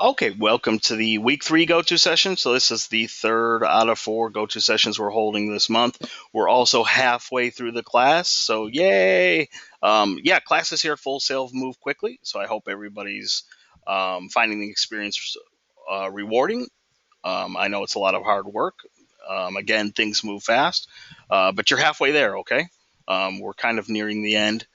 Okay, welcome to the week 3 go-to session. So this is the third out of 4 go-to sessions we're holding this month. We're also halfway through the class, so yay! Yeah, class is here full sail, move quickly. So I hope everybody's finding the experience rewarding. I know it's a lot of hard work. Again, things move fast, but you're halfway there. Okay, we're kind of nearing the end.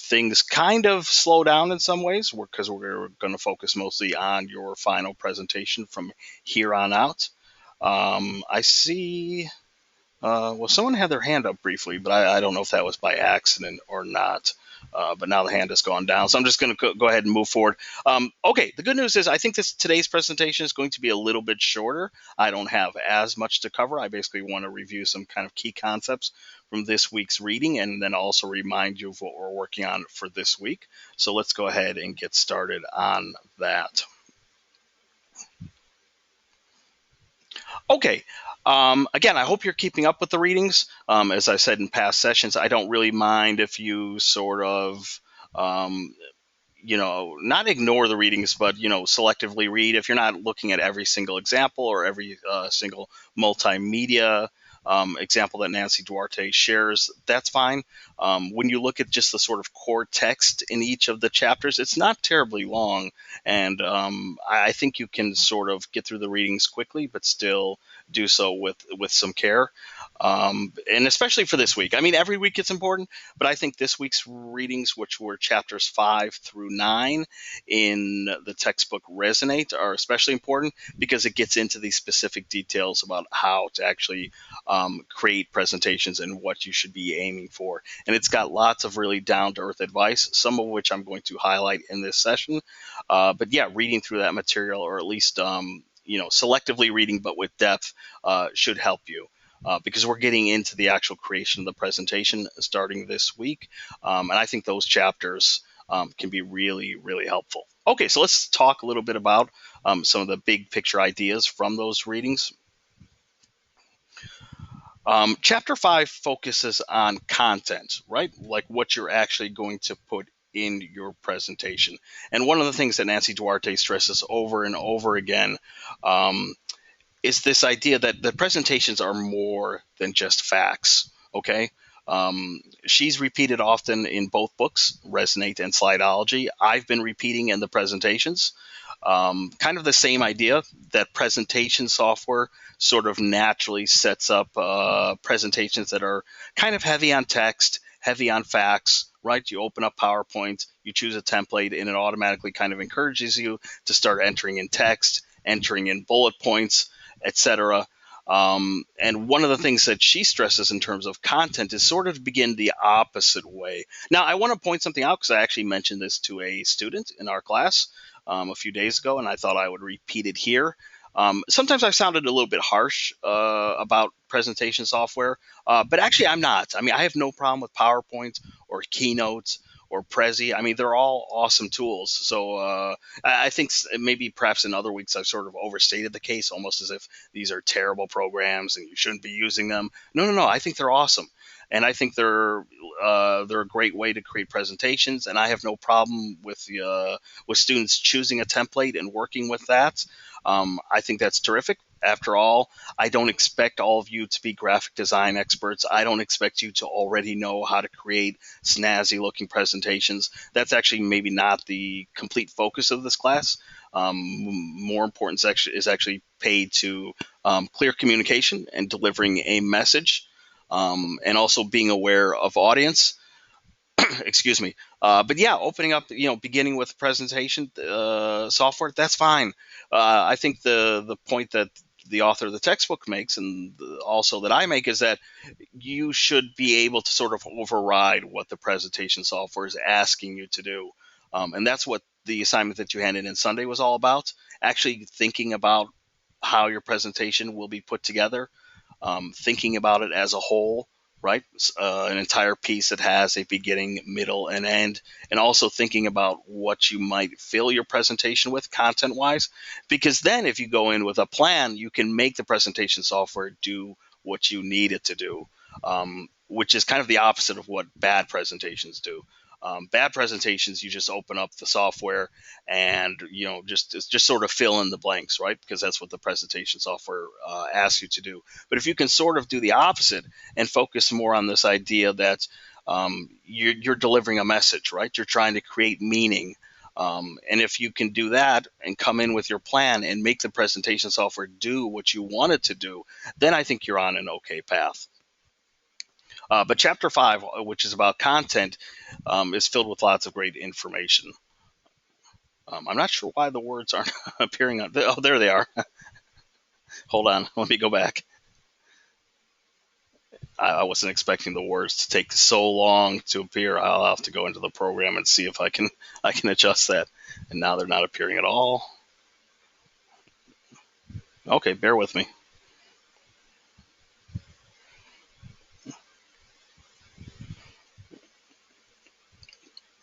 Things kind of slow down in some ways because we're going to focus mostly on your final presentation from here on out. I see. Well, someone had their hand up briefly, but I don't know if that was by accident or not. But now the hand has gone down, so I'm just going to go ahead and move forward. Okay, the good news is I think today's presentation is going to be a little bit shorter. I don't have as much to cover. I basically want to review some kind of key concepts from this week's reading and then also remind you of what we're working on for this week. So let's go ahead and get started on that. Okay. Again, I hope you're keeping up with the readings. As I said in past sessions, I don't really mind if you sort of, not ignore the readings, but, selectively read. If you're not looking at every single example or every single multimedia example that Nancy Duarte shares, that's fine. When you look at just the sort of core text in each of the chapters, it's not terribly long. And I think you can sort of get through the readings quickly, but still do so with some care. And especially for this week. I mean, every week it's important, but I think this week's readings, which were chapters 5 through 9 in the textbook Resonate, are especially important because it gets into these specific details about how to actually create presentations and what you should be aiming for. And it's got lots of really down-to-earth advice, some of which I'm going to highlight in this session. But yeah, reading through that material, or at least selectively reading but with depth, should help you. Because we're getting into the actual creation of the presentation starting this week. And I think those chapters can be really, really helpful. Okay, so let's talk a little bit about some of the big picture ideas from those readings. Chapter 5 focuses on content, right? Like what you're actually going to put in your presentation. And one of the things that Nancy Duarte stresses over and over again is this idea that the presentations are more than just facts, okay? She's repeated often in both books, Resonate and Slideology. I've been repeating in the presentations. Kind of the same idea that presentation software sort of naturally sets up presentations that are kind of heavy on text, heavy on facts, right? You open up PowerPoint, you choose a template, and it automatically kind of encourages you to start entering in text, entering in bullet points, etc. And one of the things that she stresses in terms of content is sort of begin the opposite way. Now, I want to point something out because I actually mentioned this to a student in our class a few days ago, and I thought I would repeat it here. Sometimes I've sounded a little bit harsh about presentation software, but actually I'm not. I mean, I have no problem with PowerPoint or Keynote or Prezi. I mean, they're all awesome tools. So I think maybe perhaps in other weeks I've sort of overstated the case, almost as if these are terrible programs and you shouldn't be using them. No. I think they're awesome. And I think they're a great way to create presentations, and I have no problem with students choosing a template and working with that. I think that's terrific. After all, I don't expect all of you to be graphic design experts. I don't expect you to already know how to create snazzy looking presentations. That's actually maybe not the complete focus of this class. More importance is actually paid to clear communication and delivering a message, and also being aware of audience. Excuse me. But yeah, opening up, beginning with presentation software, that's fine. I think the point that the author of the textbook makes, and also that I make, is that you should be able to sort of override what the presentation software is asking you to do. And that's what the assignment that you handed in Sunday was all about, actually thinking about how your presentation will be put together, thinking about it as a whole, right? An entire piece that has a beginning, middle, and end, and also thinking about what you might fill your presentation with content-wise. Because then if you go in with a plan, you can make the presentation software do what you need it to do, which is kind of the opposite of what bad presentations do. Bad presentations, you just open up the software and just sort of fill in the blanks, right? Because that's what the presentation software asks you to do. But if you can sort of do the opposite and focus more on this idea that you're delivering a message, right? You're trying to create meaning. And if you can do that and come in with your plan and make the presentation software do what you want it to do, then I think you're on an okay path. But chapter 5, which is about content, is filled with lots of great information. I'm not sure why the words aren't appearing on. Oh, there they are. Hold on, let me go back. I wasn't expecting the words to take so long to appear. I'll have to go into the program and see if I can adjust that. And now they're not appearing at all. Okay, bear with me.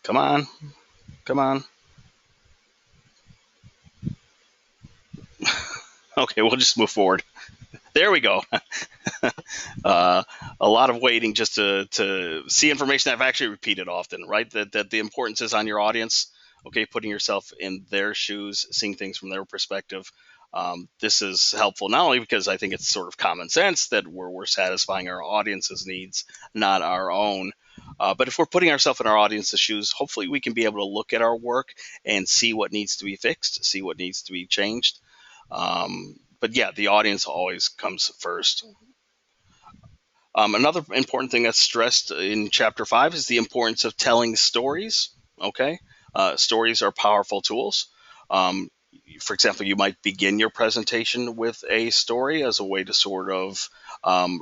Come on, come on. Okay, we'll just move forward. There we go. uh, a lot of waiting just to see information that I've actually repeated often, right? That the importance is on your audience. Okay, putting yourself in their shoes, seeing things from their perspective. This is helpful not only because I think it's sort of common sense that we're satisfying our audience's needs, not our own. But if we're putting ourselves in our audience's shoes, hopefully we can be able to look at our work and see what needs to be fixed, see what needs to be changed. But yeah, the audience always comes first. Another important thing that's stressed in chapter 5 is the importance of telling stories. Okay, stories are powerful tools. Um, for example, you might begin your presentation with a story as a way to sort of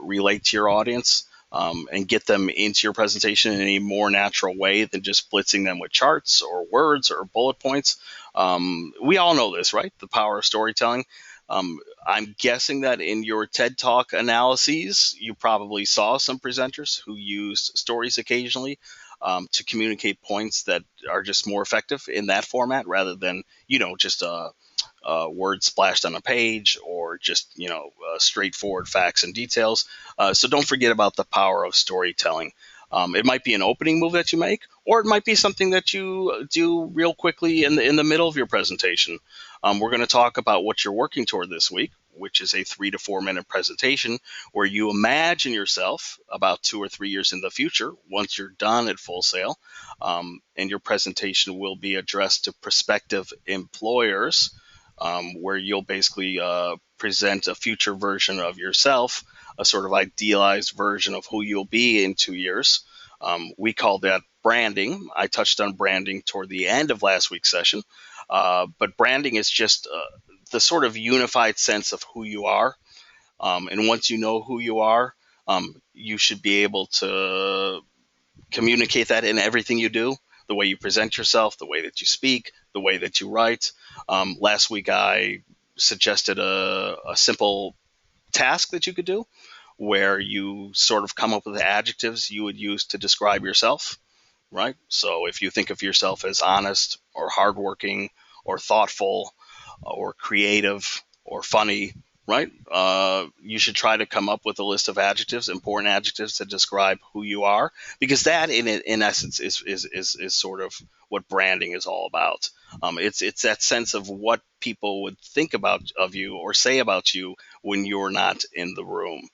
relate to your audience and get them into your presentation in a more natural way than just blitzing them with charts or words or bullet points. We all know this, right? The power of storytelling. I'm guessing that in your TED Talk analyses, you probably saw some presenters who used stories occasionally to communicate points that are just more effective in that format rather than, just words splashed on a page or just, straightforward facts and details. So don't forget about the power of storytelling. It might be an opening move that you make, or it might be something that you do real quickly in the middle of your presentation. We're going to talk about what you're working toward this week, which is a 3 to 4 minute presentation where you imagine yourself about 2 or 3 years in the future once you're done at Full Sail. And your presentation will be addressed to prospective employers, where you'll basically present a future version of yourself, a sort of idealized version of who you'll be in 2 years. We call that branding. I touched on branding toward the end of last week's session. But branding is just the sort of unified sense of who you are. And once you know who you are, you should be able to communicate that in everything you do, the way you present yourself, the way that you speak, the way that you write. Last week, I suggested a simple task that you could do where you sort of come up with the adjectives you would use to describe yourself, right? So if you think of yourself as honest or hardworking or thoughtful or creative or funny, right? You should try to come up with a list of adjectives, important adjectives to describe wwho you are, because that, in essence, is sort of what branding is all about. It's that sense of what people would think about of you or say about you when you're not in the room.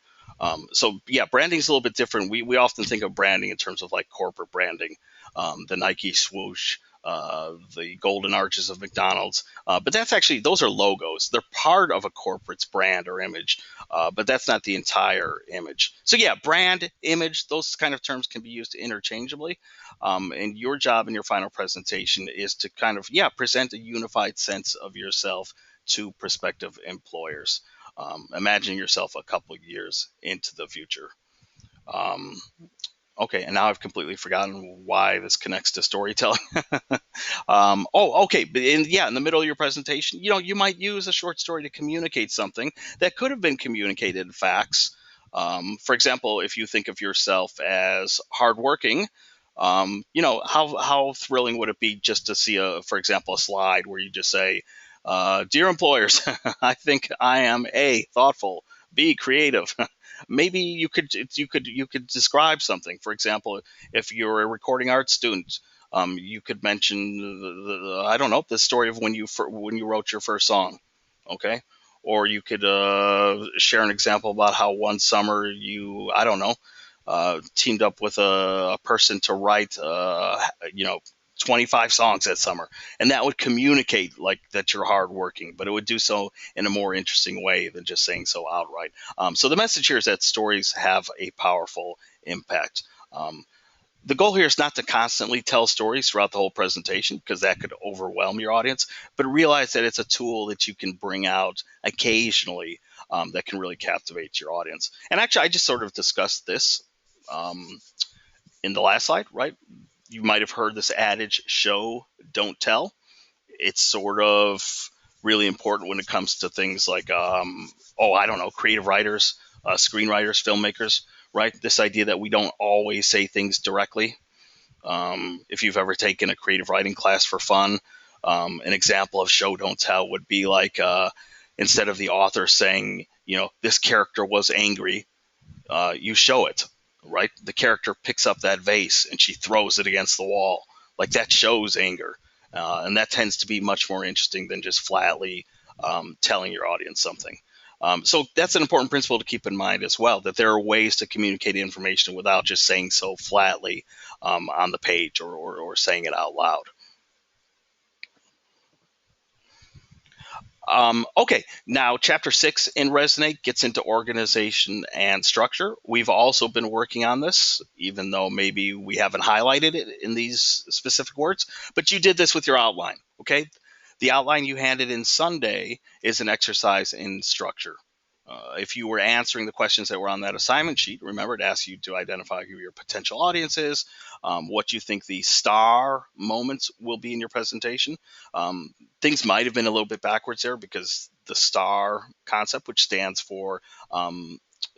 So yeah, branding is a little bit different. We often think of branding in terms of like corporate branding, the Nike swoosh, the golden arches of McDonald's. But that's actually, those are logos. They're part of a corporate's brand or image, but that's not the entire image. So yeah, brand, image, those kind of terms can be used interchangeably. And your job in your final presentation is to kind of, present a unified sense of yourself to prospective employers. Imagine yourself a couple years into the future. Um, okay, and now I've completely forgotten why this connects to storytelling. Okay, but in the middle of your presentation, you might use a short story to communicate something that could have been communicated in facts. For example, if you think of yourself as hardworking, how thrilling would it be just to see for example, a slide where you just say, "Dear employers, I think I am A, thoughtful, B, creative." Maybe you could describe something. For example, if you're a recording arts student, You could mention I don't know, the story of when you wrote your first song, okay? Or you could share an example about how one summer you, I don't know, teamed up with a person to write, 25 songs that summer, and that would communicate like that you're hardworking, but it would do so in a more interesting way than just saying so outright. So the message here is that stories have a powerful impact. The goal here is not to constantly tell stories throughout the whole presentation because that could overwhelm your audience, but realize that it's a tool that you can bring out occasionally that can really captivate your audience. And actually, I just sort of discussed this um, in the last slide, right? You might have heard this adage, show, don't tell. It's sort of really important when it comes to things like, I don't know, creative writers, screenwriters, filmmakers, right? This idea that we don't always say things directly. If you've ever taken a creative writing class for fun, an example of show, don't tell would be like instead of the author saying, this character was angry, you show it, right? The character picks up that vase and she throws it against the wall. Like that shows anger. And that tends to be much more interesting than just flatly telling your audience something. So that's an important principle to keep in mind as well, that there are ways to communicate information without just saying so flatly on the page or saying it out loud. Okay, now chapter 6 in Resonate gets into organization and structure. We've also been working on this, even though maybe we haven't highlighted it in these specific words, but you did this with your outline, okay? The outline you handed in Sunday is an exercise in structure. If you were answering the questions that were on that assignment sheet, remember, it asks you to identify who your potential audience is, what you think the star moments will be in your presentation. Things might have been a little bit backwards there because the star concept, which stands for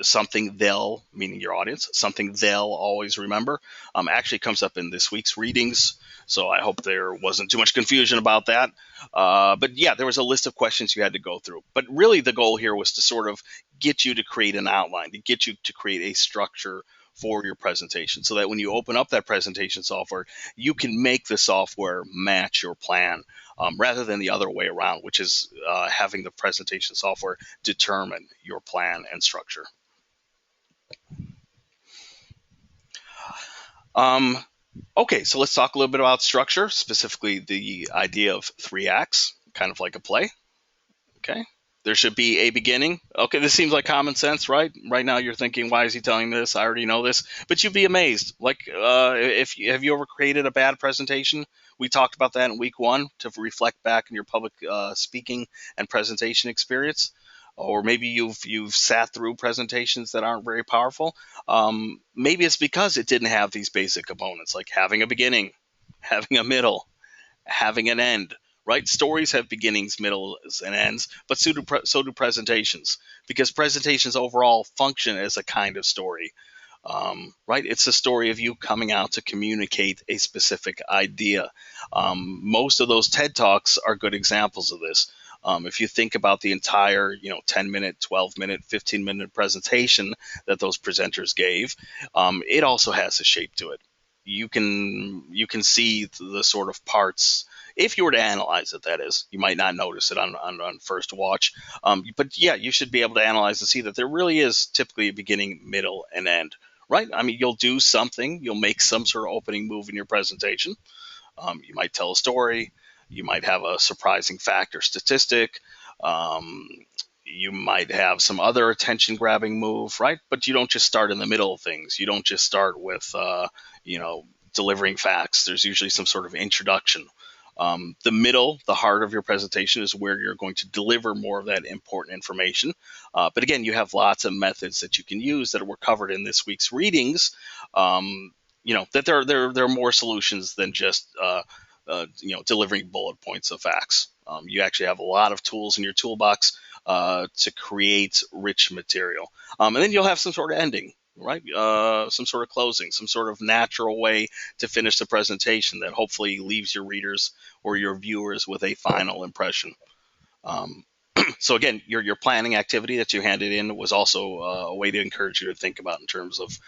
something they'll, meaning your audience, something they'll always remember, actually comes up in this week's readings. So I hope there wasn't too much confusion about that. But yeah, there was a list of questions you had to go through. But really the goal here was to sort of get you to create an outline, to get you to create a structure for your presentation so that when you open up that presentation software, you can make the software match your plan rather than the other way around, which is having the presentation software determine your plan and structure. Okay, so let's talk a little bit about structure, specifically the idea of 3 acts, kind of like a play. Okay, there should be a beginning. Okay, this seems like common sense, right? Right now you're thinking, why is he telling me this? I already know this. But you'd be amazed. Like, have you ever created a bad presentation? We talked about that in week 1 to reflect back on your public speaking and presentation experience. Or maybe you've sat through presentations that aren't very powerful. Maybe it's because it didn't have these basic components, like having a beginning, having a middle, having an end, right? Stories have beginnings, middles, and ends, but so do presentations, because presentations overall function as a kind of story, right? It's a story of you coming out to communicate a specific idea. Most of those TED Talks are good examples of this. If you think about the entire, 10-minute, 12-minute, 15-minute presentation that those presenters gave, it also has a shape to it. You can see the sort of parts. If you were to analyze it, that is, you might not notice it on first watch. But yeah, you should be able to analyze and see that there really is typically a beginning, middle, and end, right? I mean, you'll do something, you'll make some sort of opening move in your presentation. You might tell a story, you might have a surprising fact or statistic. You might have some other attention grabbing move, right? But you don't just start in the middle of things. You don't just start with, delivering facts. There's usually some sort of introduction. The middle, the heart of your presentation is where you're going to deliver more of that important information. But again, you have lots of methods that you can use that were covered in this week's readings. That there are more solutions than just delivering bullet points of facts. You actually have a lot of tools in your toolbox to create rich material. And then you'll have some sort of ending, right? Some sort of closing, some sort of natural way to finish the presentation that hopefully leaves your readers or your viewers with a final impression. So again, your planning activity that you handed in was also a way to encourage you to think about in terms of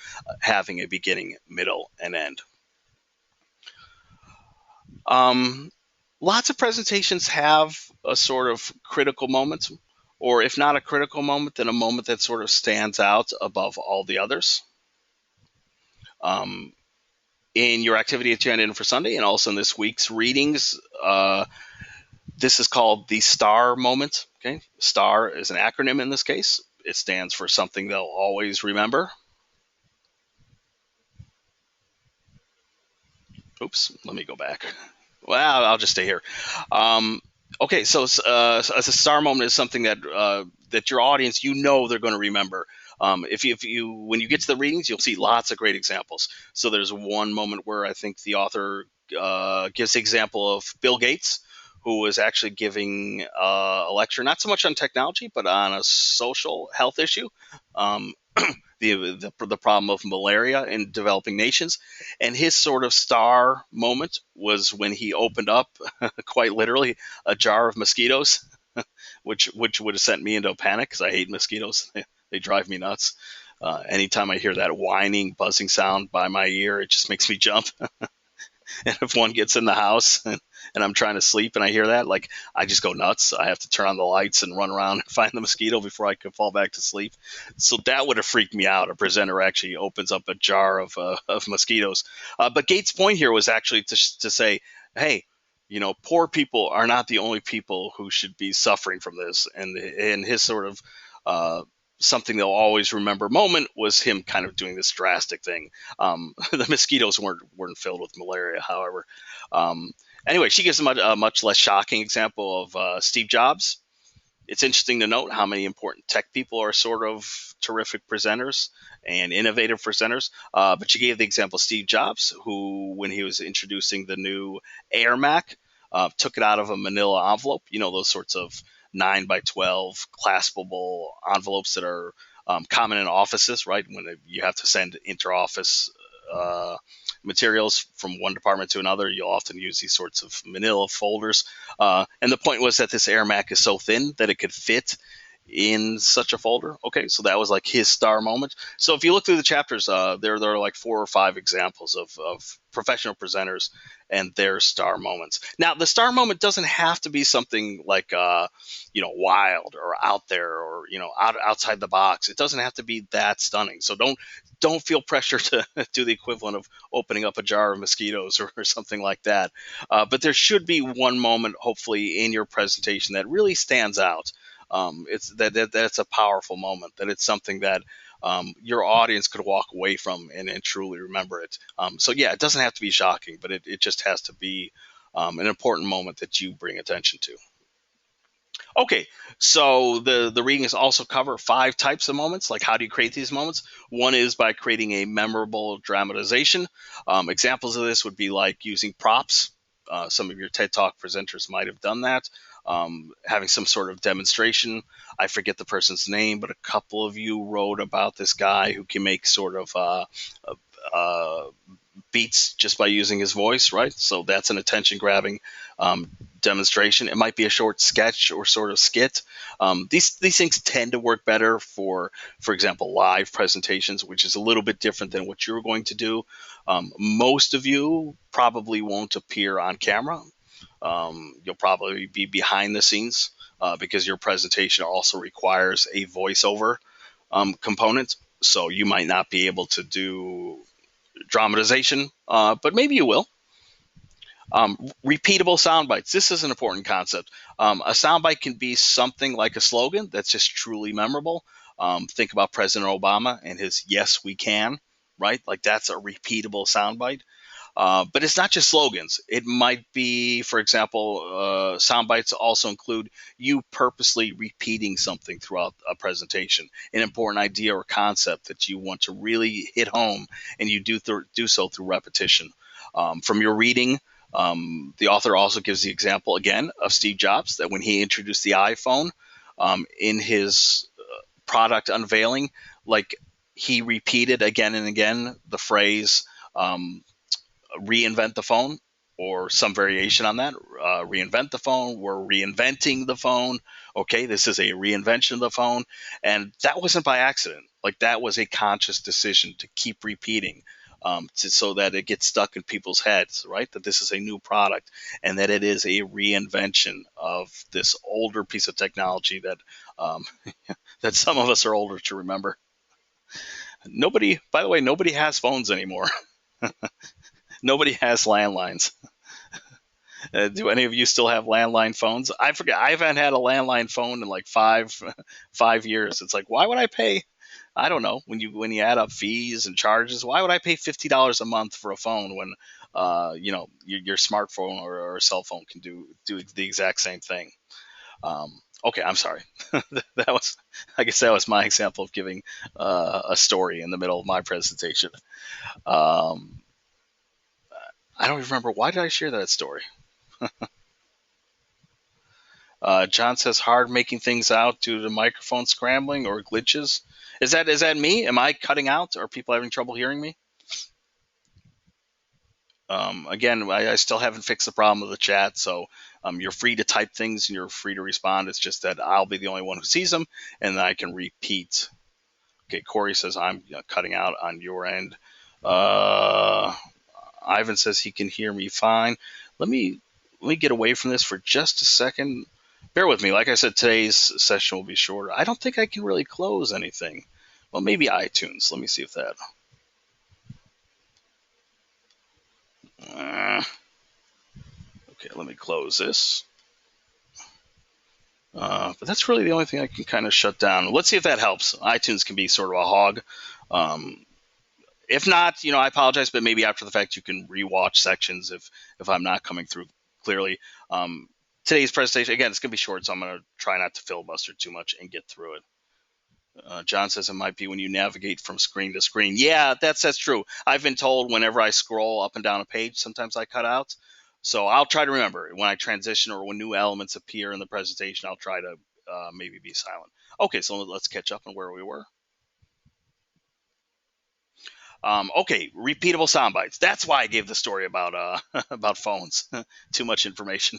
having a beginning, middle, and end. Um, Lots of presentations have a sort of critical moment, or if not a critical moment, then a moment that sort of stands out above all the others. Um, in your activity agenda in for Sunday, and also in this week's readings, this is called the STAR moment. Okay, STAR is an acronym in this case. It stands for something they'll always remember. Oops, let me go back. Well, I'll just stay here. Um, okay, so as a star moment is something that that your audience, they're going to remember. If you when you get to the readings, you'll see lots of great examples. So there's one moment where I think the author gives the example of Bill Gates, who was actually giving a lecture, not so much on technology, but on a social health issue. Um, the problem of malaria in developing nations. And his sort of star moment was when he opened up, quite literally, a jar of mosquitoes, which would have sent me into a panic because I hate mosquitoes. They drive me nuts. Anytime I hear that whining, buzzing sound by my ear, it just makes me jump. And if one gets in the house and I'm trying to sleep and I hear that, like, I just go nuts. I have to turn on the lights and run around and find the mosquito before I could fall back to sleep. So that would have freaked me out. A presenter actually opens up a jar of mosquitoes. But Gates' point here was actually to say, hey, poor people are not the only people who should be suffering from this. And his sort of uh, something they'll always remember moment was him kind of doing this drastic thing. The mosquitoes weren't filled with malaria, however. Um, anyway, she gives a much less shocking example of Steve Jobs. It's interesting to note how many important tech people are sort of terrific presenters and innovative presenters. But she gave the example of Steve Jobs, who, when he was introducing the new Air Mac, took it out of a manila envelope, those sorts of 9 by 12 claspable envelopes that are common in offices, right? When you have to send inter-office uh, materials from one department to another, you'll often use these sorts of manila folders. And the point was that this Air Mac is so thin that it could fit in such a folder. Okay, so that was like his star moment. So if you look through the chapters, there are like 4 or 5 examples of professional presenters and their star moments. Now, the star moment doesn't have to be something like wild or out there or outside the box. It doesn't have to be that stunning. So don't feel pressure to do the equivalent of opening up a jar of mosquitoes or something like that. But there should be one moment, hopefully, in your presentation that really stands out. It's that's a powerful moment. That it's something that your audience could walk away from and truly remember it. So yeah, it doesn't have to be shocking, but it just has to be an important moment that you bring attention to. Okay, so the readings also cover 5 types of moments. Like, how do you create these moments? One is by creating a memorable dramatization. Examples of this would be like using props. Some of your TED Talk presenters might have done that. Having some sort of demonstration. I forget the person's name, but a couple of you wrote about this guy who can make sort of uh, beats just by using his voice, right? So that's an attention grabbing demonstration. It might be a short sketch or sort of skit. These things tend to work better for example, live presentations, which is a little bit different than what you're going to do. Most of you probably won't appear on camera. You'll probably be behind the scenes because your presentation also requires a voiceover component. So you might not be able to do dramatization, but maybe you will. Repeatable sound bites. This is an important concept. A sound bite can be something like a slogan that's just truly memorable. Think about President Obama and his "Yes, we can," right? Like, that's a repeatable sound bite. But it's not just slogans. It might be, for example, sound bites also include you purposely repeating something throughout a presentation, an important idea or concept that you want to really hit home, and you do so through repetition. From your reading, the author also gives the example again of Steve Jobs, that when he introduced the iPhone in his product unveiling, like, he repeated again and again the phrase, reinvent the phone, or some variation on that. Reinvent the phone. We're reinventing the phone. Okay, this is a reinvention of the phone. And that wasn't by accident. Like, that was a conscious decision to keep repeating so that it gets stuck in people's heads, right? That this is a new product and that it is a reinvention of this older piece of technology that um, that some of us are older to remember. Nobody, by the way, nobody has phones anymore. Nobody has landlines. Do any of you still have landline phones? I forget. I haven't had a landline phone in like five years. It's like, why would I pay? I don't know. When you add up fees and charges, why would I pay $50 a month for a phone when your smartphone or cell phone can do the exact same thing? Okay, I'm sorry. That was, I guess that was my example of giving a story in the middle of my presentation. Um, I don't even remember, why did I share that story. John says hard making things out due to microphone scrambling or glitches. Is that me? Am I cutting out? Are people having trouble hearing me? Again, I still haven't fixed the problem of the chat, so you're free to type things and you're free to respond. It's just that I'll be the only one who sees them, and then I can repeat. Okay, Corey says I'm cutting out on your end. Uh, Ivan says he can hear me fine. Let me get away from this for just a second. Bear with me. Like I said, today's session will be shorter. I don't think I can really close anything. Well, maybe iTunes. Let me see if that. Okay, let me close this. But that's really the only thing I can kind of shut down. Let's see if that helps. iTunes can be sort of a hog. If not, I apologize, but maybe after the fact you can rewatch sections if I'm not coming through clearly. Today's presentation, again, it's going to be short, so I'm going to try not to filibuster too much and get through it. John says it might be when you navigate from screen to screen. Yeah, that's true. I've been told whenever I scroll up and down a page, sometimes I cut out. So I'll try to remember when I transition or when new elements appear in the presentation, I'll try to maybe be silent. Okay, so let's catch up on where we were. Okay, repeatable sound bites. That's why I gave the story about about phones. Too much information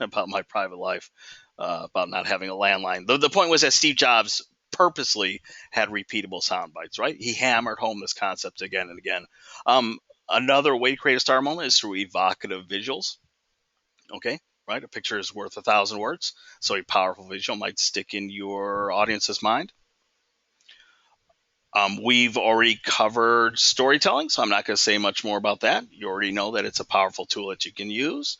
about my private life, about not having a landline. The point was that Steve Jobs purposely had repeatable sound bites, right? He hammered home this concept again and again. Another way to create a star moment is through evocative visuals. Okay, right? A picture is worth 1,000 words, so a powerful visual might stick in your audience's mind. We've already covered storytelling, so I'm not going to say much more about that. You already know that it's a powerful tool that you can use.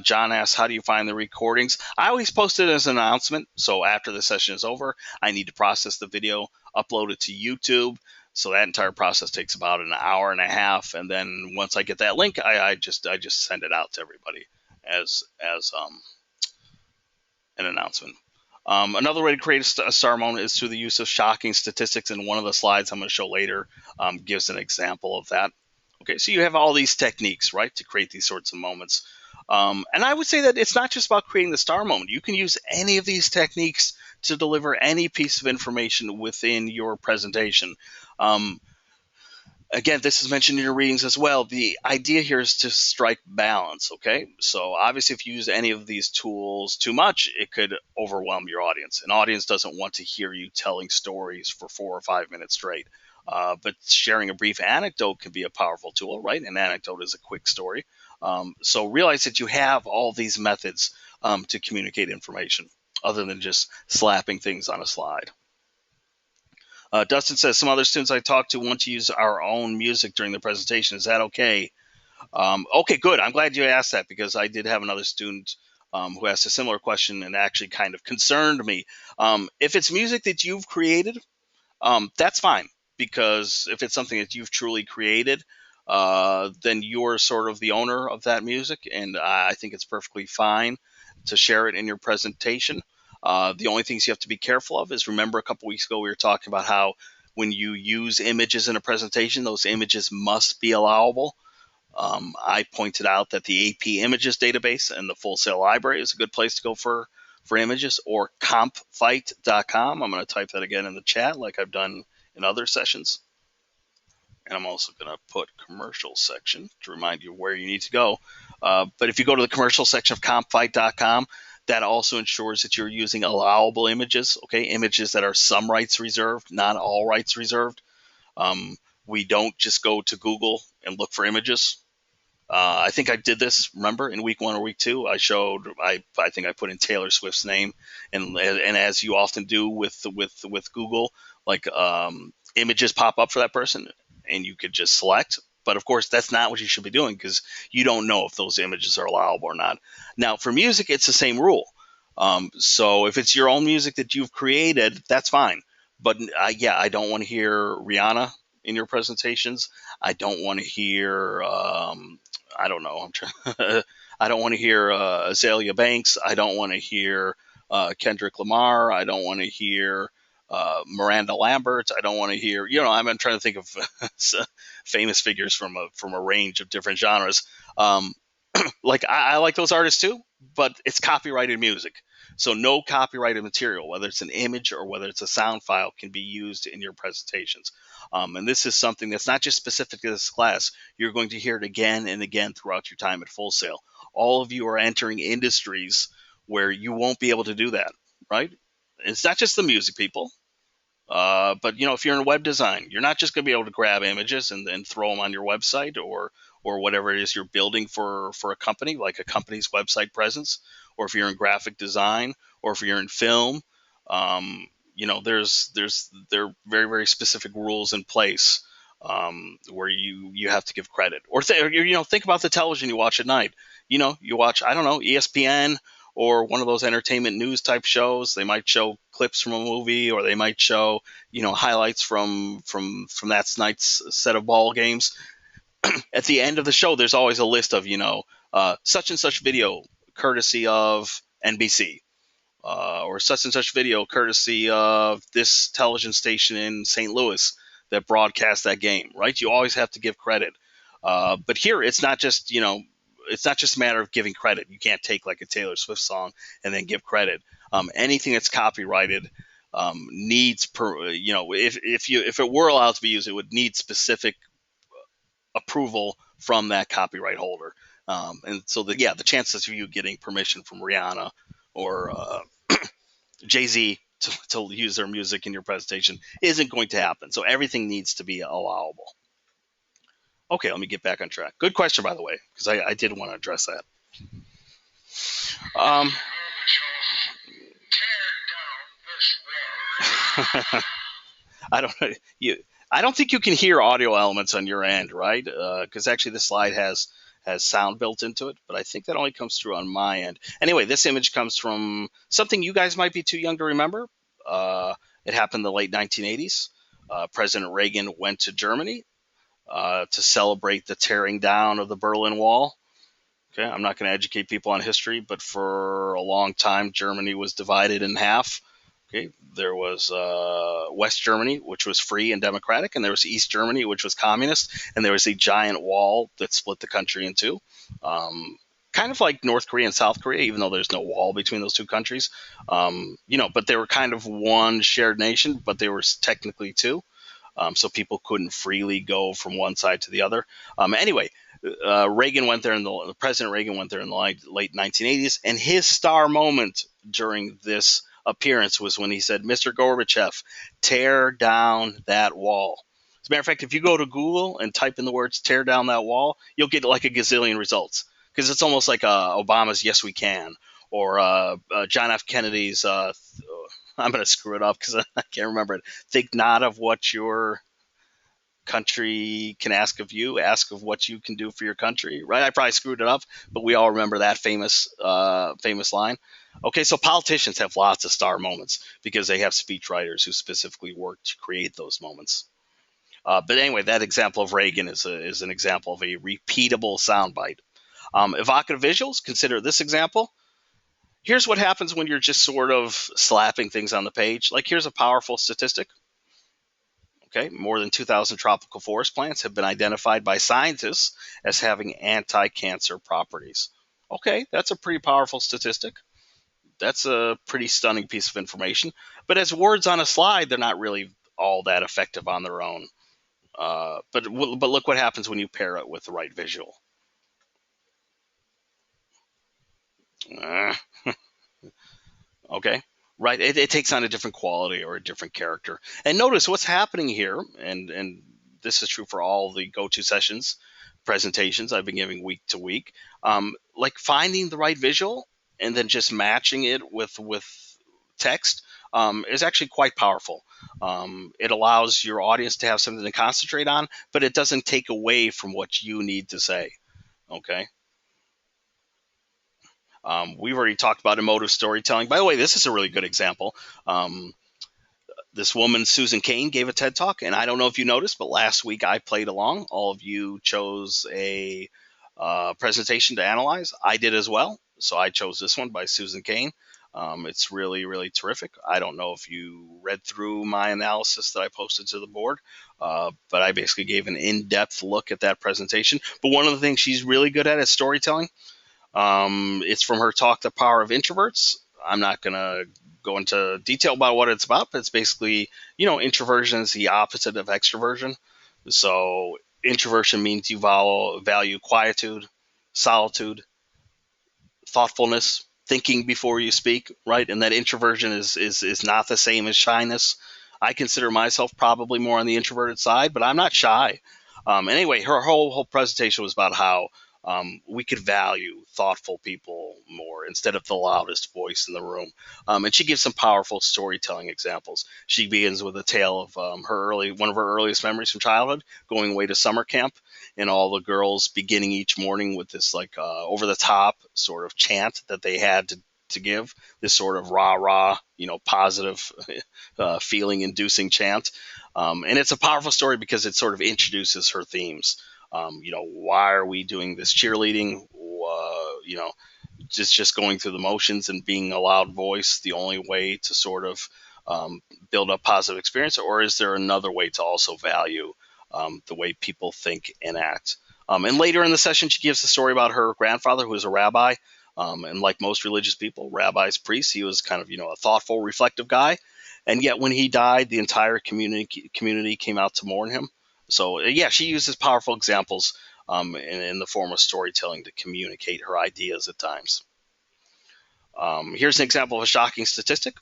John asks, how do you find the recordings? I always post it as an announcement. So after the session is over, I need to process the video, upload it to YouTube. So that entire process takes about an hour and a half. And then once I get that link, I just send it out to everybody as an announcement. Another way to create a star moment is through the use of shocking statistics, and one of the slides I'm going to show later gives an example of that. Okay, so you have all these techniques, right, to create these sorts of moments. And I would say that it's not just about creating the star moment. You can use any of these techniques to deliver any piece of information within your presentation. Again, this is mentioned in your readings as well. The idea here is to strike balance, okay? So obviously if you use any of these tools too much, it could overwhelm your audience. An audience doesn't want to hear you telling stories for 4 or 5 minutes straight. But sharing a brief anecdote can be a powerful tool, right? An anecdote is a quick story. So realize that you have all these methods to communicate information other than just slapping things on a slide. Dustin says, some other students I talked to want to use our own music during the presentation. Is that okay? Okay, good. I'm glad you asked that, because I did have another student who asked a similar question and actually kind of concerned me. If it's music that you've created, that's fine, because if it's something that you've truly created, then you're sort of the owner of that music, and I think it's perfectly fine to share it in your presentation. The only things you have to be careful of is, remember a couple weeks ago we were talking about how when you use images in a presentation, those images must be allowable. I pointed out that the AP Images database and the Full Sail Library is a good place to go for images, or compfight.com. I'm going to type that again in the chat like I've done in other sessions. And I'm also going to put commercial section to remind you where you need to go. But if you go to the commercial section of compfight.com, that also ensures that you're using allowable images, okay? Images that are some rights reserved, not all rights reserved. we don't just go to Google and look for images. I think I did this. Remember, in week 1 or week 2, I think I put in Taylor Swift's name, and as you often do with Google, like images pop up for that person, and you could just select. But of course, that's not what you should be doing because you don't know if those images are allowable or not. Now, for music, it's the same rule. So if it's your own music that you've created, that's fine. But yeah, I don't want to hear Rihanna in your presentations. I don't want to hear I don't know. I don't want to hear Azalea Banks. I don't want to hear Kendrick Lamar. I don't want to hear Miranda Lambert. I don't want to hear. I'm trying to think of famous figures from a range of different genres. Like I like those artists too, but it's copyrighted music. So no copyrighted material, whether it's an image or whether it's a sound file, can be used in your presentations. And this is something that's not just specific to this class. You're going to hear it again and again throughout your time at Full Sail. All of you are entering industries where you won't be able to do that, right? It's not just the music people. But if you're in web design, you're not just going to be able to grab images and throw them on your website or whatever it is you're building for a company, like a company's website presence, or if you're in graphic design, or if you're in film. There are very very specific rules in place where you have to give credit. Or think about the television you watch at night. You watch, I don't know, ESPN or one of those entertainment news type shows. They might show clips from a movie, or they might show highlights from that night's set of ball games. At the end of the show, there's always a list of such and such video courtesy of NBC, or such and such video courtesy of this television station in St. Louis that broadcast that game. Right? You always have to give credit. But here, it's not just it's not just a matter of giving credit. You can't take like a Taylor Swift song and then give credit. Anything that's copyrighted needs if it were allowed to be used, it would need specific approval from that copyright holder. And so the chances of you getting permission from Rihanna or Jay-Z to use their music in your presentation isn't going to happen. So everything needs to be allowable. Okay, let me get back on track. Good question, by the way, because I did want to address that. I don't think you can hear audio elements on your end, right? Because actually, this slide has sound built into it, but I think that only comes through on my end. Anyway, this image comes from something you guys might be too young to remember. It happened in the late 1980s. President Reagan went to Germany to celebrate the tearing down of the Berlin Wall. Okay, I'm not going to educate people on history, but for a long time, Germany was divided in half. Okay, there was West Germany, which was free and democratic, and there was East Germany, which was communist, and there was a giant wall that split the country in two. Kind of like North Korea and South Korea, even though there's no wall between those two countries. But they were kind of one shared nation, but they were technically two. So people couldn't freely go from one side to the other. Anyway, Reagan went there, President Reagan went there in the late 1980s, and his star moment during this appearance was when he said, "Mr. Gorbachev, tear down that wall." As a matter of fact, if you go to Google and type in the words "tear down that wall," you'll get like a gazillion results, because it's almost like Obama's "Yes, we can," or John F. Kennedy's I'm going to screw it up because I can't remember it. Think not of what your country can ask of you, ask of what you can do for your country, right? I probably screwed it up, but we all remember that famous line. Okay, so politicians have lots of star moments because they have speechwriters who specifically work to create those moments. But anyway, that example of Reagan is an example of a repeatable soundbite. Evocative visuals, consider this example. Here's what happens when you're just sort of slapping things on the page. Like, here's a powerful statistic. Okay, more than 2,000 tropical forest plants have been identified by scientists as having anti-cancer properties. Okay, that's a pretty powerful statistic. That's a pretty stunning piece of information. But as words on a slide, they're not really all that effective on their own. But look what happens when you pair it with the right visual. Okay, right? It takes on a different quality or a different character. And notice what's happening here, and this is true for all the go-to sessions, presentations I've been giving week to week. Like finding the right visual and then just matching it with text is actually quite powerful. It allows your audience to have something to concentrate on, but it doesn't take away from what you need to say. Okay. We've already talked about emotive storytelling. By the way, this is a really good example. Um, this woman, Susan Kane, gave a TED Talk, and I don't know if you noticed, but last week I played along. All of you chose a presentation to analyze. I did as well, so I chose this one by Susan Kane. It's really, really terrific. I don't know if you read through my analysis that I posted to the board, but I basically gave an in-depth look at that presentation. But one of the things she's really good at is storytelling. It's from her talk, The Power of Introverts. I'm not going to go into detail about what it's about, but it's basically, introversion is the opposite of extroversion. So introversion means you value quietude, solitude, thoughtfulness, thinking before you speak, right? And that introversion is not the same as shyness. I consider myself probably more on the introverted side, but I'm not shy. Anyway, her whole presentation was about how we could value thoughtful people more instead of the loudest voice in the room. And she gives some powerful storytelling examples. She begins with a tale of one of her earliest memories from childhood, going away to summer camp, and all the girls beginning each morning with this like over the top sort of chant that they had to give, this sort of rah rah, positive feeling inducing chant. And it's a powerful story because it sort of introduces her themes. Why are we doing this cheerleading? Just going through the motions and being a loud voice the only way to sort of build a positive experience, or is there another way to also value the way people think and act? And later in the session, she gives the story about her grandfather, who was a rabbi. And like most religious people, rabbis, priests, he was kind of, a thoughtful, reflective guy. And yet when he died, the entire community came out to mourn him. So yeah, she uses powerful examples in the form of storytelling to communicate her ideas at times. Here's an example of a shocking statistic.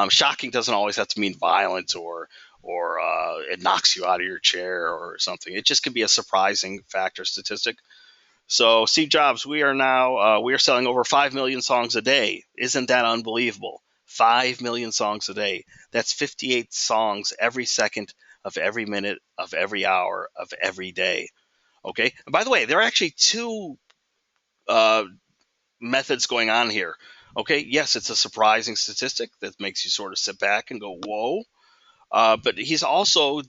Shocking doesn't always have to mean violent or it knocks you out of your chair or something. It just can be a surprising fact or statistic. So Steve Jobs, we are selling over 5 million songs a day. Isn't that unbelievable? 5 million songs a day. That's 58 songs every second of every minute of every hour of every day. Okay. And by the way, there are actually two uh, methods going on here. Okay. Yes, it's a surprising statistic that makes you sort of sit back and go, whoa. But he's also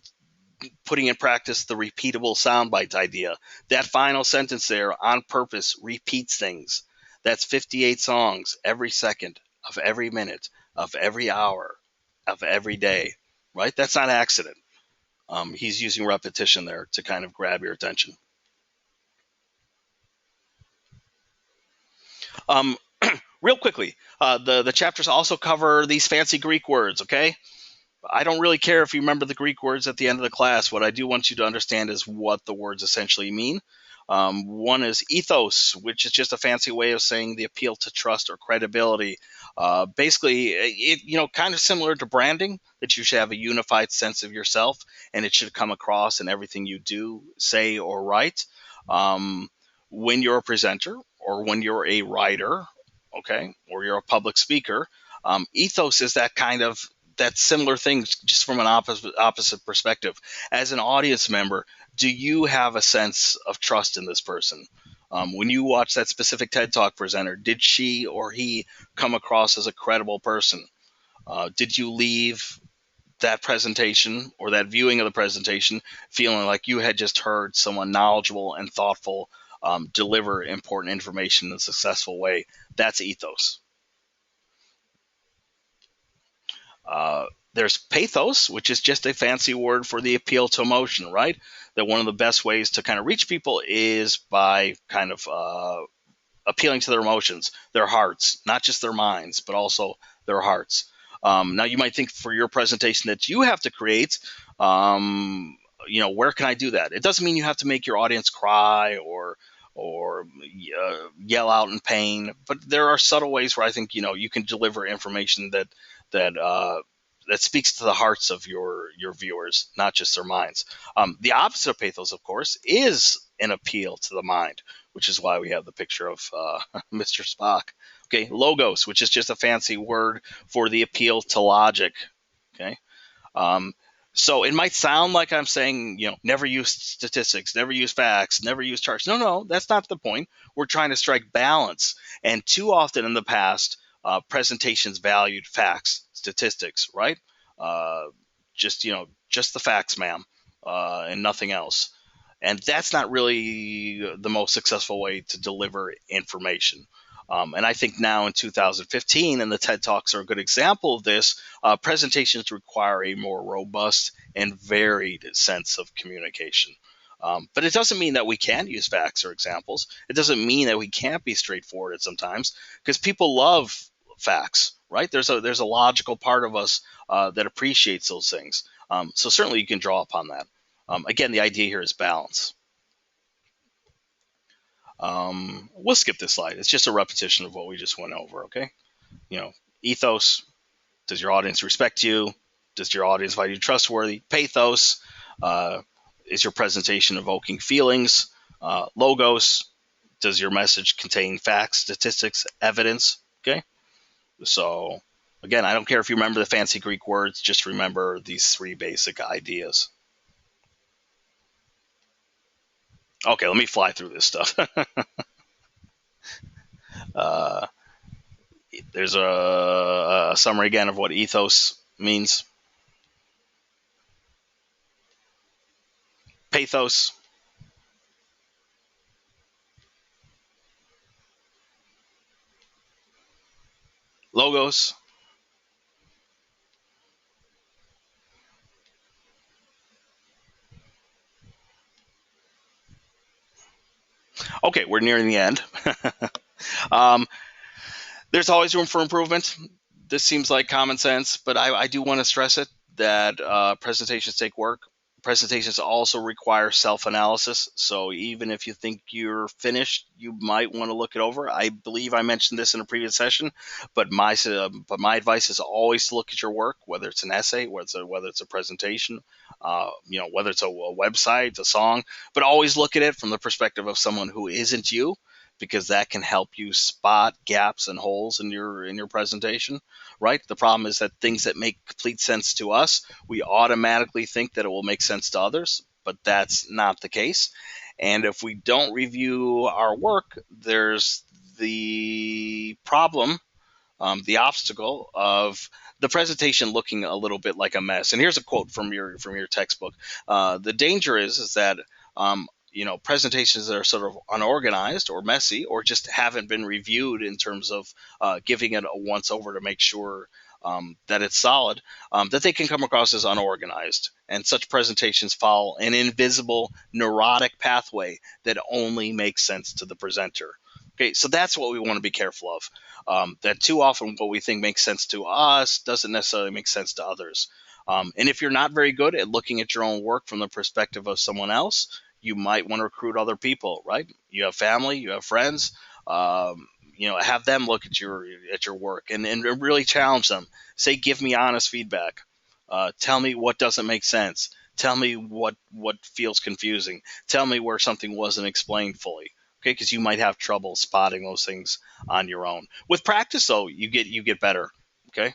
putting in practice the repeatable soundbite idea. That final sentence there on purpose repeats things. That's 58 songs every second of every minute of every hour of every day, right? That's not accident. He's using repetition there to kind of grab your attention. Um, Real quickly, the chapters also cover these fancy Greek words, okay? I don't really care if you remember the Greek words at the end of the class. What I do want you to understand is what the words essentially mean. One is ethos, which is just a fancy way of saying the appeal to trust or credibility. Basically, kind of similar to branding, that you should have a unified sense of yourself and it should come across in everything you do, say, or write. Um, when you're a presenter or when you're a writer, okay, or you're a public speaker, ethos is that similar thing, just from an opposite perspective. As an audience member, do you have a sense of trust in this person? When you watch that specific TED Talk presenter, did she or he come across as a credible person? Did you leave that presentation or that viewing of the presentation feeling like you had just heard someone knowledgeable and thoughtful deliver important information in a successful way? That's ethos. There's pathos, which is just a fancy word for the appeal to emotion, right? That one of the best ways to kind of reach people is by kind of appealing to their emotions, their hearts, not just their minds, but also their hearts. Now, you might think for your presentation that you have to create, where can I do that? It doesn't mean you have to make your audience cry or yell out in pain, but there are subtle ways where I think you can deliver information that that speaks to the hearts of your viewers, not just their minds. The opposite of pathos, of course, is an appeal to the mind, which is why we have the picture of Mr. Spock. Okay, logos, which is just a fancy word for the appeal to logic. Okay, um, so it might sound like I'm saying, never use statistics, never use facts, never use charts. No, no, that's not the point. We're trying to strike balance. And too often in the past, presentations valued facts, statistics, right? Uh, just the facts, ma'am, and nothing else. And that's not really the most successful way to deliver information. And I think now in 2015, and the TED Talks are a good example of this, presentations require a more robust and varied sense of communication. But it doesn't mean that we can't use facts or examples. It doesn't mean that we can't be straightforward at sometimes, because people love facts, right? There's a logical part of us that appreciates those things. So certainly you can draw upon that. Again, the idea here is balance. We'll skip this slide. It's just a repetition of what we just went over. Okay, ethos. Does your audience respect you? Does your audience find you trustworthy? Pathos. Is your presentation evoking feelings? Logos. Does your message contain facts, statistics, evidence? Okay. So again, I don't care if you remember the fancy Greek words. Just remember these three basic ideas. Okay, let me fly through this stuff. uh, there's a summary again of what ethos means. Pathos. Logos. Okay, we're nearing the end. um, there's always room for improvement. This seems like common sense, but I do want to stress it that presentations take work. Presentations also require self-analysis. So even if you think you're finished, you might want to look it over. I believe I mentioned this in a previous session, but my advice is always to look at your work, whether it's an essay, whether it's a presentation, whether it's a website, a song, but always look at it from the perspective of someone who isn't you, because that can help you spot gaps and holes in your presentation, right? The problem is that things that make complete sense to us, we automatically think that it will make sense to others, but that's not the case. And if we don't review our work, there's the problem, the obstacle of the presentation looking a little bit like a mess. And here's a quote from your textbook. The danger is that presentations that are sort of unorganized or messy or just haven't been reviewed in terms of giving it a once over to make sure that it's solid, that they can come across as unorganized. And such presentations follow an invisible neurotic pathway that only makes sense to the presenter. Okay, so that's what we want to be careful of. That too often what we think makes sense to us doesn't necessarily make sense to others. And if you're not very good at looking at your own work from the perspective of someone else, you might want to recruit other people, right? You have family, you have friends, have them look at your work and really challenge them. Say, give me honest feedback. Tell me what doesn't make sense. Tell me what feels confusing. Tell me where something wasn't explained fully. Okay, because you might have trouble spotting those things on your own. With practice, though, you get better. Okay.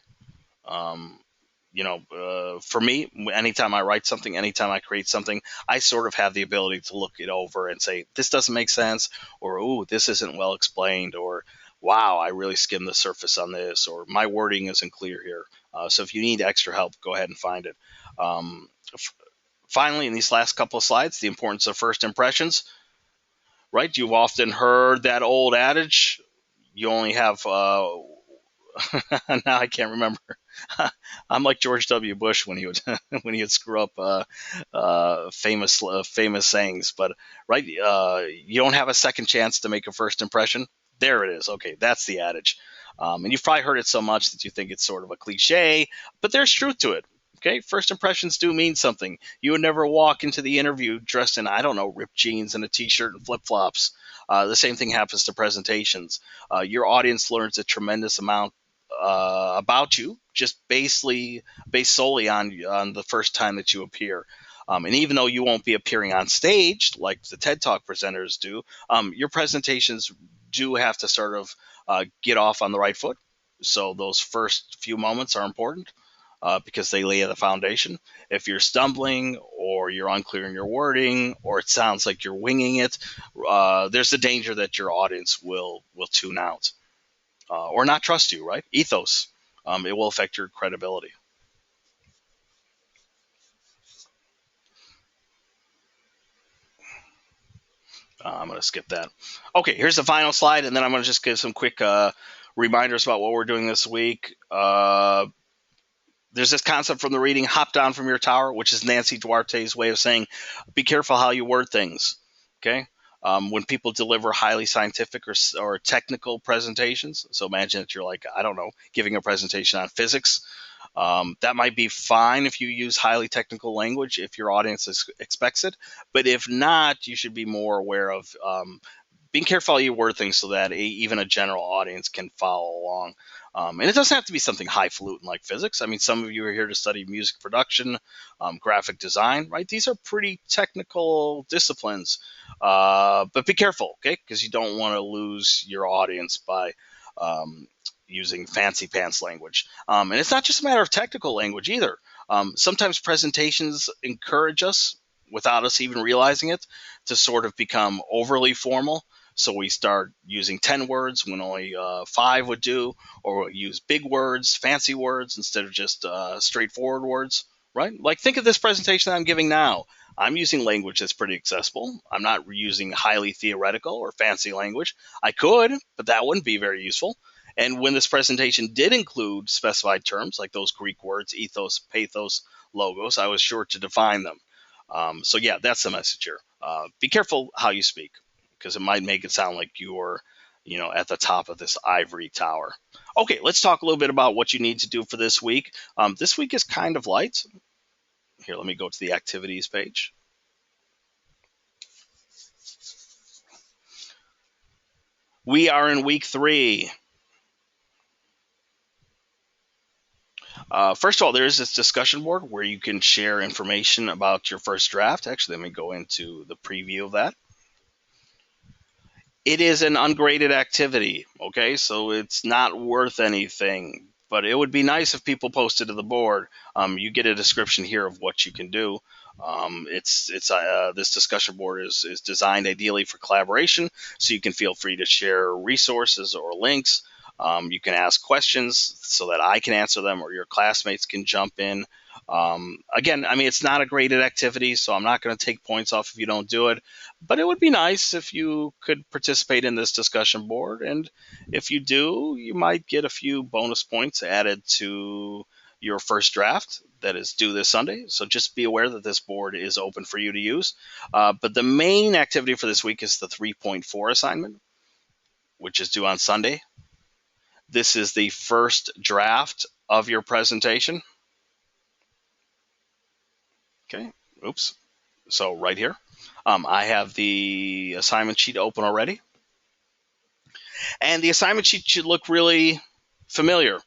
For me, anytime I write something, anytime I create something, I sort of have the ability to look it over and say, this doesn't make sense, or, ooh, this isn't well explained, or, wow, I really skimmed the surface on this, or my wording isn't clear here. So if you need extra help, go ahead and find it. Finally, in these last couple of slides, the importance of first impressions, right? You've often heard that old adage, you only have now I can't remember. I'm like George W. Bush when he would when he would screw up famous sayings. But right, you don't have a second chance to make a first impression. There it is. Okay, that's the adage. And you've probably heard it so much that you think it's sort of a cliche, but there's truth to it. Okay, first impressions do mean something. You would never walk into the interview dressed in, I don't know, ripped jeans and a t-shirt and flip-flops. The same thing happens to presentations. Your audience learns a tremendous amount about you just based solely on the first time that you appear. And even though you won't be appearing on stage like the TED Talk presenters do, your presentations do have to sort of get off on the right foot. So those first few moments are important because they lay the foundation. If you're stumbling or you're unclear in your wording or it sounds like you're winging it, there's a danger that your audience will tune out or not trust you, right? Ethos. It will affect your credibility. I'm going to skip that. Okay, here's the final slide, and then I'm going to just give some quick reminders about what we're doing this week. There's this concept from the reading, hop down from your tower, which is Nancy Duarte's way of saying, be careful how you word things. Okay. When people deliver highly scientific or technical presentations, so imagine that you're like, I don't know, giving a presentation on physics. That might be fine if you use highly technical language if your audience expects it. But if not, you should be more aware of being careful how you word things so that even a general audience can follow along. And it doesn't have to be something highfalutin like physics. I mean, some of you are here to study music production, graphic design, right? These are pretty technical disciplines. But be careful, okay? Because you don't want to lose your audience by using fancy pants language. And it's not just a matter of technical language either. Sometimes presentations encourage us, without us even realizing it, to sort of become overly formal. So we start using 10 words when only 5 would do, or we use big words, fancy words, instead of just straightforward words, right? Like think of this presentation that I'm giving now. I'm using language that's pretty accessible. I'm not using highly theoretical or fancy language. I could, but that wouldn't be very useful. And when this presentation did include specified terms like those Greek words, ethos, pathos, logos, I was sure to define them. So yeah, that's the message here. Be careful how you speak because it might make it sound like you're, at the top of this ivory tower. Okay, let's talk a little bit about what you need to do for this week. This week is kind of light. Here, let me go to the activities page. We are in week 3. First of all, there is this discussion board where you can share information about your first draft. Actually, let me go into the preview of that. It is an ungraded activity, okay? So it's not worth anything, but it would be nice if people posted to the board. You get a description here of what you can do. This discussion board is designed ideally for collaboration, so you can feel free to share resources or links. You can ask questions so that I can answer them or your classmates can jump in. Again, I mean, it's not a graded activity, so I'm not going to take points off if you don't do it. But it would be nice if you could participate in this discussion board. And if you do, you might get a few bonus points added to your first draft that is due this Sunday. So just be aware that this board is open for you to use. But the main activity for this week is the 3.4 assignment, which is due on Sunday. This is the first draft of your presentation. Okay, oops. So right here, I have the assignment sheet open already. And the assignment sheet should look really familiar.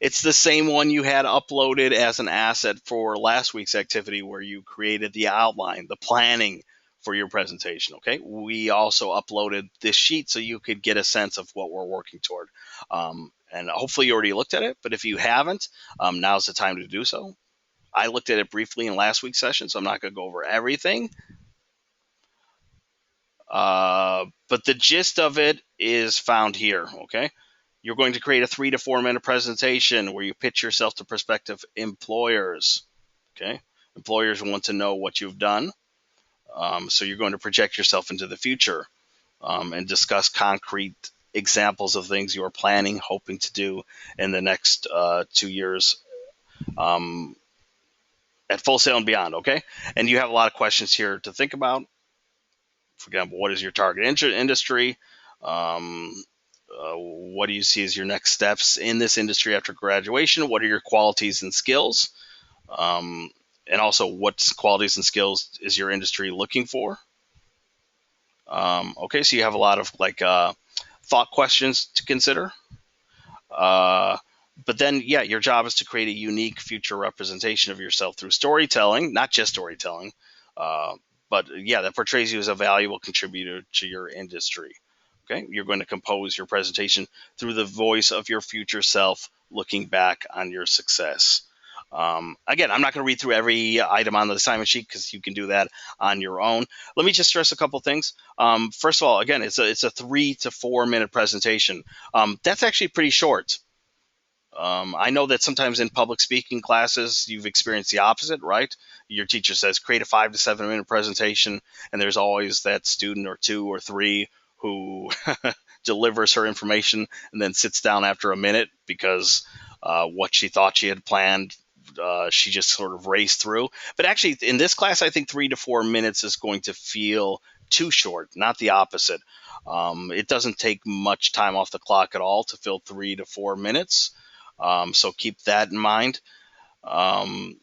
It's the same one you had uploaded as an asset for last week's activity where you created the outline, the planning for your presentation, okay? We also uploaded this sheet so you could get a sense of what we're working toward. And hopefully you already looked at it, but if you haven't, now's the time to do so. I looked at it briefly in last week's session, so I'm not going to go over everything. But the gist of it is found here, okay? You're going to create a 3 to 4 minute presentation where you pitch yourself to prospective employers, okay? Employers want to know what you've done. So you're going to project yourself into the future and discuss concrete examples of things you are planning, hoping to do in the next 2 years at Full Sail and beyond, okay? And you have a lot of questions here to think about. For example, what is your target industry? What do you see as your next steps in this industry after graduation? What are your qualities and skills? And also, what qualities and skills is your industry looking for? Okay, so you have a lot of thought questions to consider. But then, yeah, your job is to create a unique future representation of yourself through storytelling, not just storytelling, uh, but yeah, that portrays you as a valuable contributor to your industry. Okay, you're going to compose your presentation through the voice of your future self, looking back on your success. Again, I'm not going to read through every item on the assignment sheet because you can do that on your own. Let me just stress a couple things. First of all, again, it's a 3 to 4 minute presentation. That's actually pretty short. I know that sometimes in public speaking classes, you've experienced the opposite, right? Your teacher says, create a 5 to 7 minute presentation, and there's always that student or two or three who delivers her information and then sits down after a minute because what she thought she had planned, she just sort of raced through. But actually, in this class, I think 3 to 4 minutes is going to feel too short, not the opposite. It doesn't take much time off the clock at all to fill 3 to 4 minutes. So keep that in mind. Um,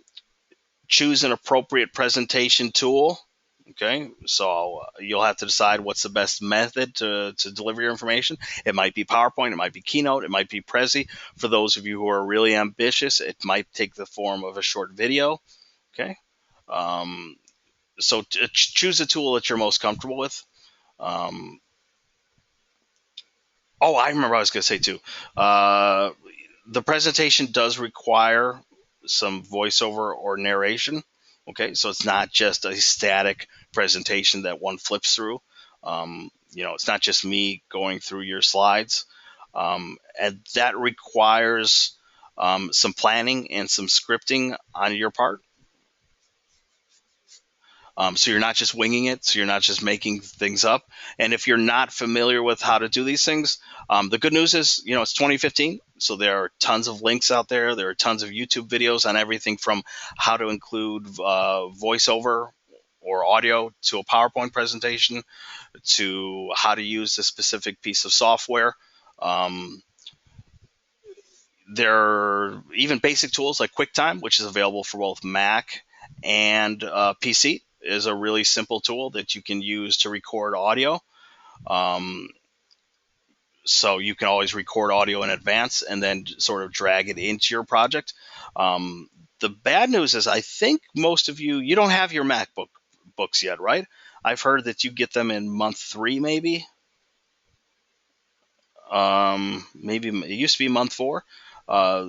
Choose an appropriate presentation tool. Okay, so you'll have to decide what's the best method to deliver your information. It might be PowerPoint, it might be Keynote, it might be Prezi. For those of you who are really ambitious, it might take the form of a short video. Okay, um, so choose a tool that you're most comfortable with. Um, oh, I remember I was going to say too. Uh, the presentation does require some voiceover or narration. Okay, so it's not just a static presentation that one flips through. It's not just me going through your slides, and that requires some planning and some scripting on your part. So you're not just winging it. So you're not just making things up. And if you're not familiar with how to do these things, the good news is, it's 2015. So there are tons of links out there. There are tons of YouTube videos on everything from how to include voiceover or audio to a PowerPoint presentation to how to use a specific piece of software. Um, there are even basic tools like QuickTime, which is available for both Mac and PC, is a really simple tool that you can use to record audio. Um, so you can always record audio in advance and then sort of drag it into your project. The bad news is I think most of you don't have your MacBook books yet, right? I've heard that you get them in month 3, maybe. Maybe it used to be month 4. Uh,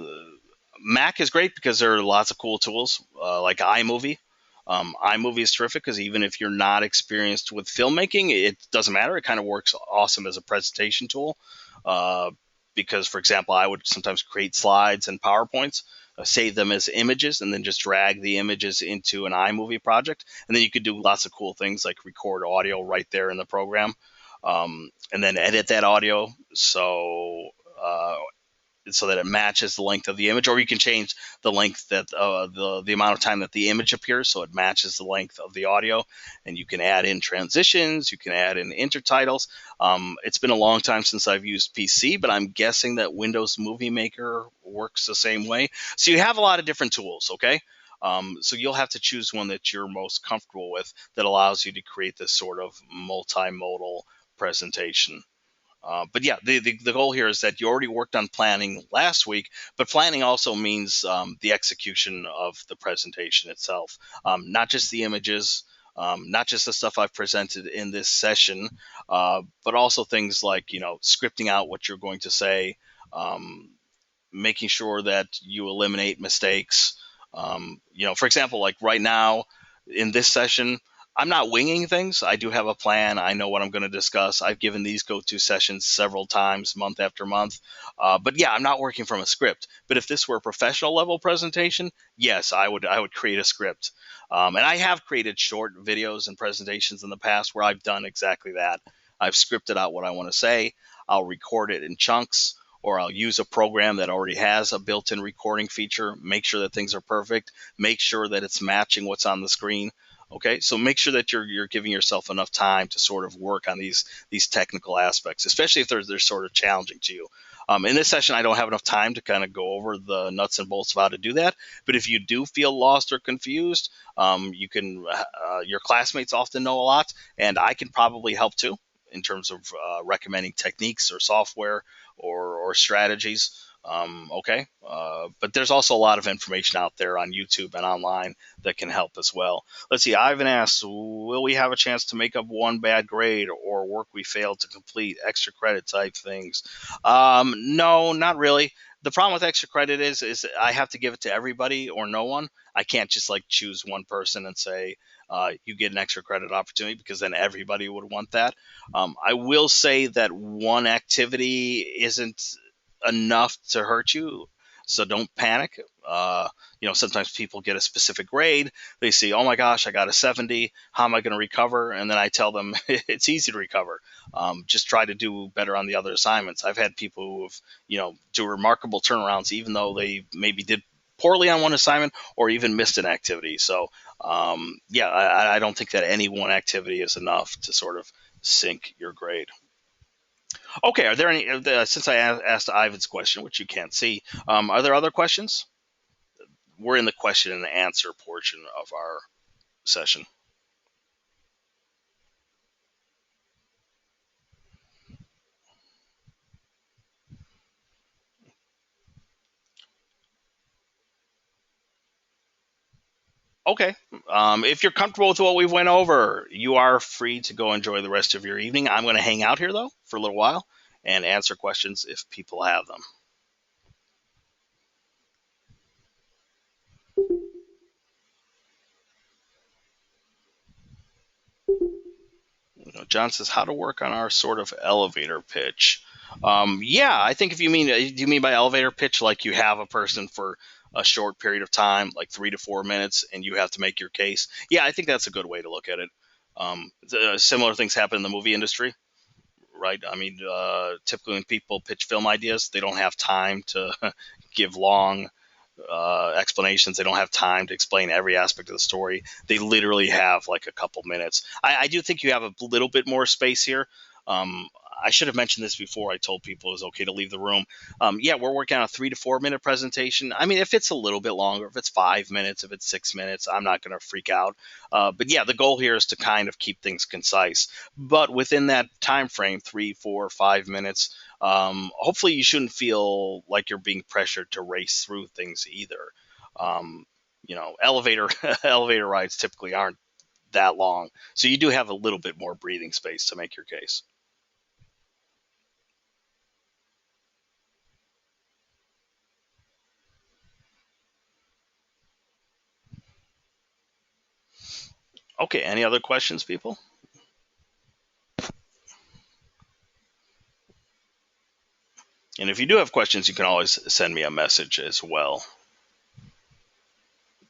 Mac is great because there are lots of cool tools like iMovie. iMovie is terrific because even if you're not experienced with filmmaking, it doesn't matter. It kind of works awesome as a presentation tool. Uh, because, for example, I would sometimes create slides and PowerPoints, save them as images, and then just drag the images into an iMovie project. And then you could do lots of cool things like record audio right there in the program, and then edit that audio so that it matches the length of the image, or you can change the length that the amount of time that the image appears, so it matches the length of the audio. And you can add in transitions, you can add in intertitles. It's been a long time since I've used PC, but I'm guessing that Windows Movie Maker works the same way. So you have a lot of different tools, okay? So you'll have to choose one that you're most comfortable with that allows you to create this sort of multimodal presentation. But yeah, the goal here is that you already worked on planning last week, but planning also means the execution of the presentation itself, not just the images, not just the stuff I've presented in this session, but also things like, scripting out what you're going to say, um, making sure that you eliminate mistakes. For example, like right now in this session, I'm not winging things. I do have a plan. I know what I'm going to discuss. I've given these go-to sessions several times, month after month. But yeah, I'm not working from a script. But if this were a professional level presentation, yes, I would create a script. And I have created short videos and presentations in the past where I've done exactly that. I've scripted out what I want to say. I'll record it in chunks, or I'll use a program that already has a built-in recording feature, make sure that things are perfect, make sure that it's matching what's on the screen. Okay, so make sure that you're giving yourself enough time to sort of work on these technical aspects, especially if they're sort of challenging to you. In this session, I don't have enough time to kind of go over the nuts and bolts of how to do that. But if you do feel lost or confused, you can. Your classmates often know a lot, and I can probably help too in terms of recommending techniques or software or strategies. Okay. But there's also a lot of information out there on YouTube and online that can help as well. Let's see. Ivan asks, will we have a chance to make up one bad grade or work we failed to complete, extra credit type things? No, not really. The problem with extra credit is I have to give it to everybody or no one. I can't just like choose one person and say, you get an extra credit opportunity, because then everybody would want that. I will say that one activity isn't enough to hurt you, so don't panic. Sometimes people get a specific grade. They see, oh my gosh, I got a 70. How am I going to recover? And then I tell them it's easy to recover. Just try to do better on the other assignments. I've had people who have, do remarkable turnarounds, even though they maybe did poorly on one assignment or even missed an activity. So, I don't think that any one activity is enough to sort of sink your grade. Okay, are there any? Since I asked Ivan's question, which you can't see, are there other questions? We're in the question and answer portion of our session. Okay, if you're comfortable with what we've went over, you are free to go enjoy the rest of your evening. I'm going to hang out here though for a little while and answer questions if people have them. John says, how to work on our sort of elevator pitch. Yeah, I think if you mean, do you mean by elevator pitch like you have a person for a short period of time, like 3 to 4 minutes, and you have to make your case? Yeah, I think that's a good way to look at it. Similar things happen in the movie industry, right? I mean, typically when people pitch film ideas, they don't have time to give long explanations. They don't have time to explain every aspect of the story. They literally have like a couple minutes. I do think you have a little bit more space here. I should have mentioned this before I told people it was okay to leave the room. Yeah, we're working on a 3 to 4 minute presentation. I mean, if it's a little bit longer, if it's 5 minutes, if it's 6 minutes, I'm not going to freak out. But yeah, the goal here is to kind of keep things concise. But within that time frame, 3, 4, 5 minutes, hopefully you shouldn't feel like you're being pressured to race through things either. Um, elevator elevator rides typically aren't that long, so you do have a little bit more breathing space to make your case. Okay, any other questions, people? And if you do have questions, you can always send me a message as well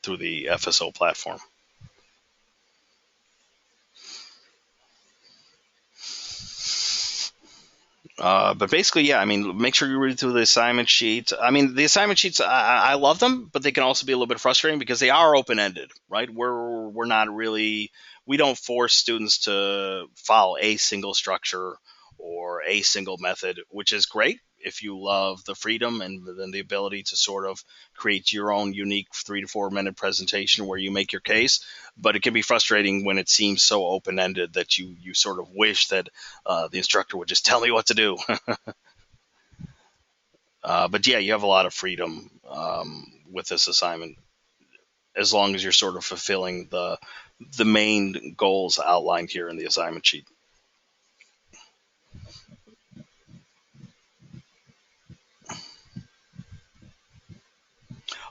through the FSO platform. But basically, yeah, I mean, make sure you read through the assignment sheet. I mean, the assignment sheets, I love them, but they can also be a little bit frustrating because they are open ended, right? We're not really, we don't force students to follow a single structure or a single method, which is great if you love the freedom and then the ability to sort of create your own unique 3 to 4 minute presentation where you make your case. But it can be frustrating when it seems so open ended that you sort of wish that the instructor would just tell me what to do. But yeah, you have a lot of freedom with this assignment as long as you're sort of fulfilling the main goals outlined here in the assignment sheet.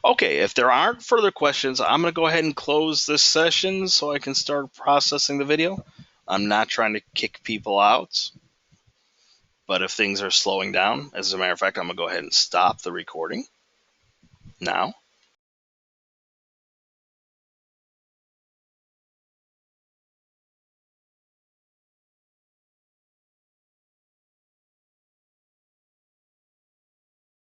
Okay, if there aren't further questions, I'm going to go ahead and close this session so I can start processing the video. I'm not trying to kick people out, but if things are slowing down, as a matter of fact, I'm going to go ahead and stop the recording now.